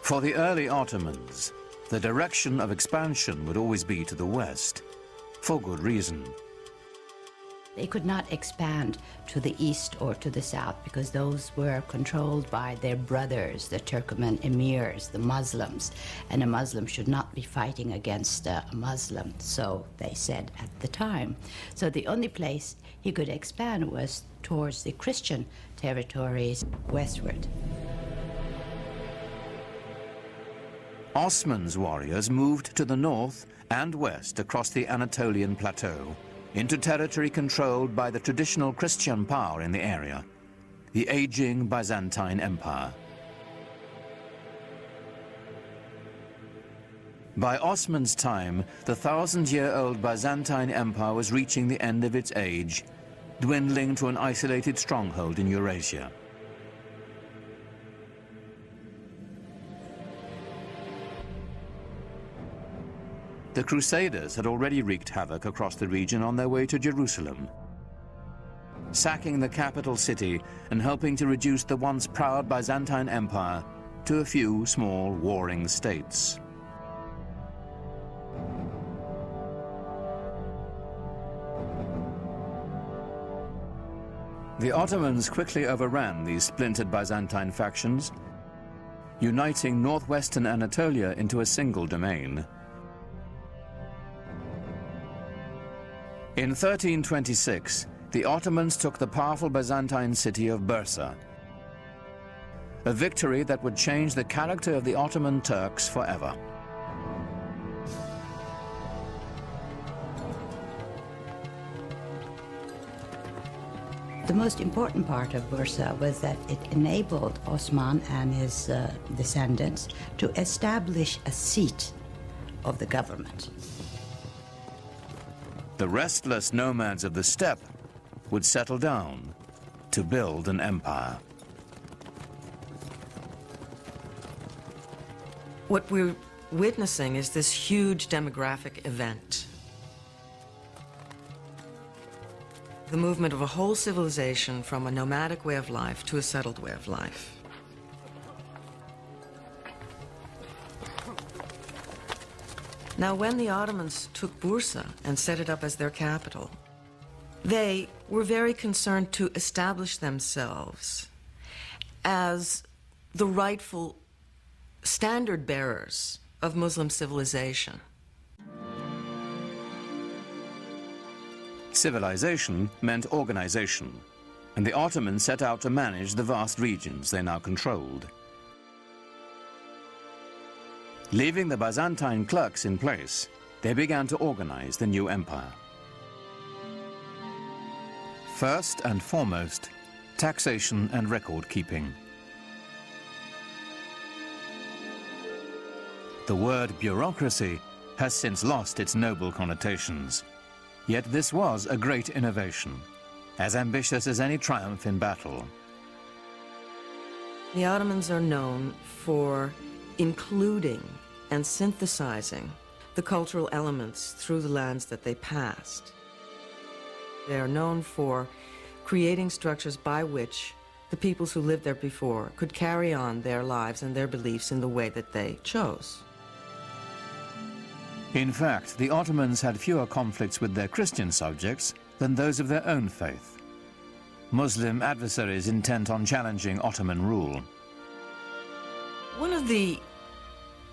For the early Ottomans, the direction of expansion would always be to the west, for good reason. They could not expand to the east or to the south because those were controlled by their brothers, the Turkoman emirs, the Muslims, and a Muslim should not be fighting against a Muslim, so they said at the time. So the only place he could expand was towards the Christian territories westward. Osman's warriors moved to the north and west across the Anatolian plateau, into territory controlled by the traditional Christian power in the area, the aging Byzantine Empire. By Osman's time, the 1,000-year-old Byzantine Empire was reaching the end of its age, dwindling to an isolated stronghold in Eurasia. The Crusaders had already wreaked havoc across the region on their way to Jerusalem, sacking the capital city and helping to reduce the once proud Byzantine Empire to a few small warring states. The Ottomans quickly overran these splintered Byzantine factions, uniting northwestern Anatolia into a single domain. In 1326, the Ottomans took the powerful Byzantine city of Bursa, a victory that would change the character of the Ottoman Turks forever. The most important part of Bursa was that it enabled Osman and his descendants to establish a seat of the government. The restless nomads of the steppe would settle down to build an empire. What we're witnessing is this huge demographic event. The movement of a whole civilization from a nomadic way of life to a settled way of life. Now, when the Ottomans took Bursa and set it up as their capital, they were very concerned to establish themselves as the rightful standard bearers of Muslim civilization. Civilization meant organization, and the Ottomans set out to manage the vast regions they now controlled. Leaving the Byzantine clerks in place, they began to organize the new empire. First and foremost, taxation and record keeping. The word bureaucracy has since lost its noble connotations. Yet this was a great innovation, as ambitious as any triumph in battle. The Ottomans are known for including and synthesizing the cultural elements through the lands that they passed. They are known for creating structures by which the peoples who lived there before could carry on their lives and their beliefs in the way that they chose. In fact, the Ottomans had fewer conflicts with their Christian subjects than those of their own faith. Muslim adversaries intent on challenging Ottoman rule. One of the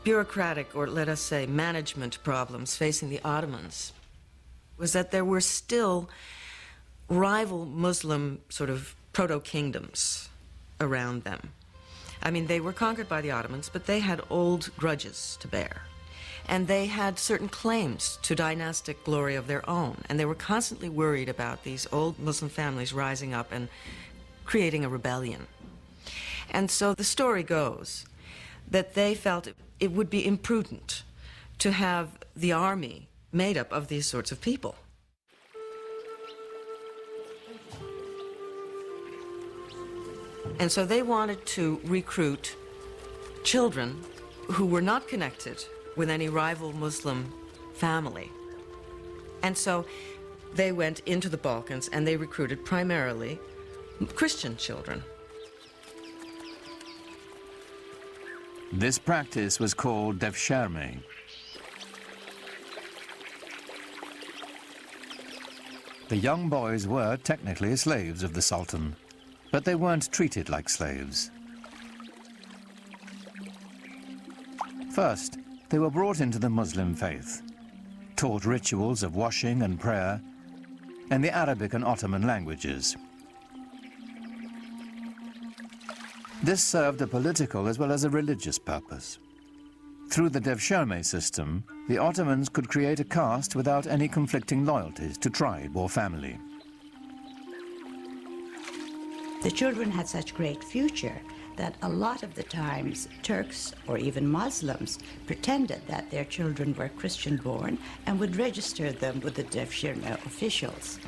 bureaucratic, or let us say management problems facing the Ottomans was that there were still rival Muslim sort of proto-kingdoms around them. I mean, they were conquered by the Ottomans, but they had old grudges to bear. And they had certain claims to dynastic glory of their own. And they were constantly worried about these old Muslim families rising up and creating a rebellion. And so the story goes that they felt it would be imprudent to have the army made up of these sorts of people. And so they wanted to recruit children who were not connected with any rival Muslim family. And so they went into the Balkans and they recruited primarily Christian children. This practice was called devshirme. The young boys were technically slaves of the Sultan, but they weren't treated like slaves. First, they were brought into the Muslim faith, taught rituals of washing and prayer, and the Arabic and Ottoman languages. This served a political as well as a religious purpose. Through the devshirme system, the Ottomans could create a caste without any conflicting loyalties to tribe or family. The children had such great future that a lot of the times Turks or even Muslims pretended that their children were Christian-born and would register them with the devshirme officials.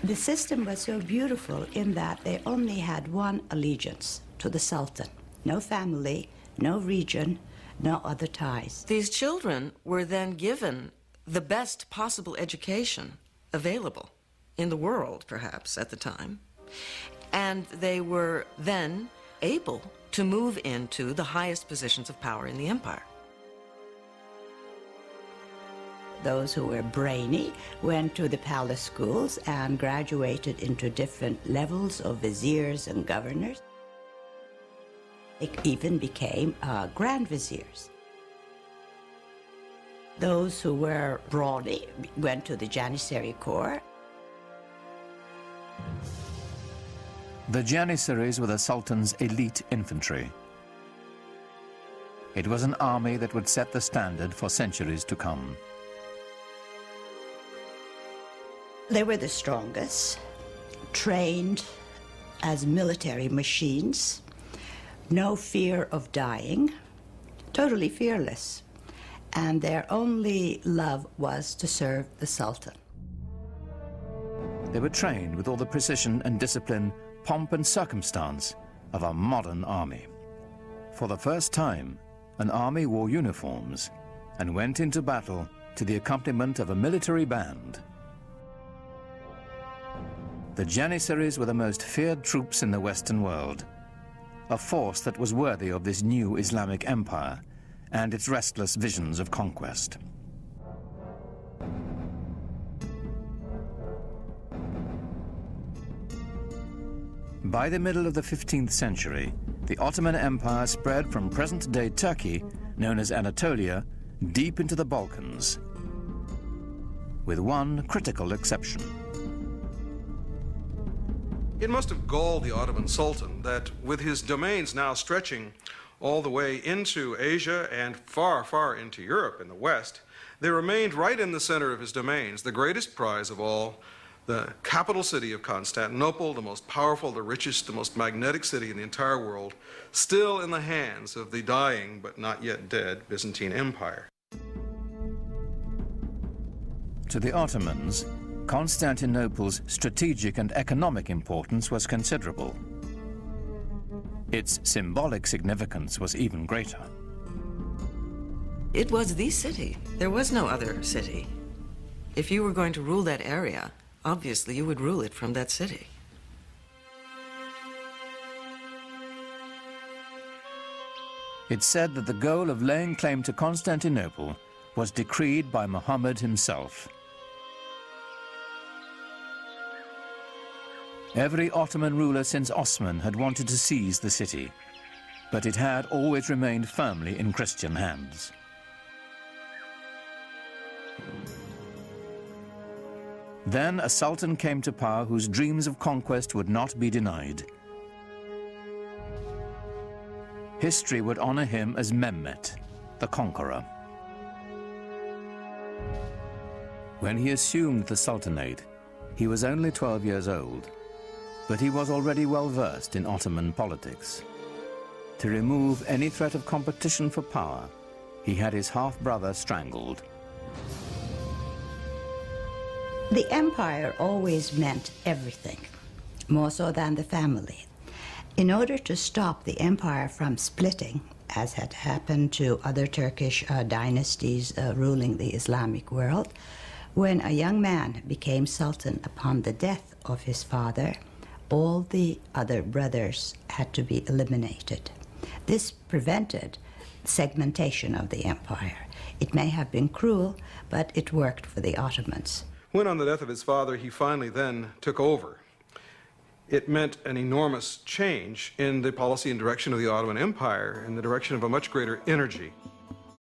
The system was so beautiful in that they only had one allegiance, to the Sultan. No family, no region, no other ties. These children were then given the best possible education available in the world, perhaps, at the time. And they were then able to move into the highest positions of power in the empire. Those who were brainy went to the palace schools and graduated into different levels of viziers and governors. They even became grand viziers. Those who were brawny went to the Janissary Corps. The Janissaries were the Sultan's elite infantry. It was an army that would set the standard for centuries to come. They were the strongest, trained as military machines, no fear of dying, totally fearless, and their only love was to serve the Sultan. They were trained with all the precision and discipline, pomp and circumstance of a modern army. For the first time, an army wore uniforms and went into battle to the accompaniment of a military band. The Janissaries were the most feared troops in the Western world, a force that was worthy of this new Islamic empire and its restless visions of conquest. By the middle of the 15th century, the Ottoman Empire spread from present-day Turkey, known as Anatolia, deep into the Balkans, with one critical exception. It must have galled the Ottoman Sultan that with his domains now stretching all the way into Asia and far, far into Europe in the West, there remained right in the center of his domains the greatest prize of all, the capital city of Constantinople, the most powerful, the richest, the most magnetic city in the entire world, still in the hands of the dying but not yet dead Byzantine Empire. To the Ottomans, Constantinople's strategic and economic importance was considerable. Its symbolic significance was even greater. It was the city. There was no other city. If you were going to rule that area, obviously you would rule it from that city. It's said that the goal of laying claim to Constantinople was decreed by Muhammad himself. Every Ottoman ruler since Osman had wanted to seize the city, but it had always remained firmly in Christian hands. Then a sultan came to power whose dreams of conquest would not be denied. History would honor him as Mehmet, the conqueror. When he assumed the sultanate, he was only 12 years old, but he was already well versed in Ottoman politics. To remove any threat of competition for power, he had his half-brother strangled. The empire always meant everything, more so than the family. In order to stop the empire from splitting, as had happened to other Turkish dynasties ruling the Islamic world, when a young man became sultan upon the death of his father, all the other brothers had to be eliminated. This prevented segmentation of the empire. It may have been cruel, but it worked for the Ottomans. When on the death of his father, he finally then took over, it meant an enormous change in the policy and direction of the Ottoman Empire in the direction of a much greater energy.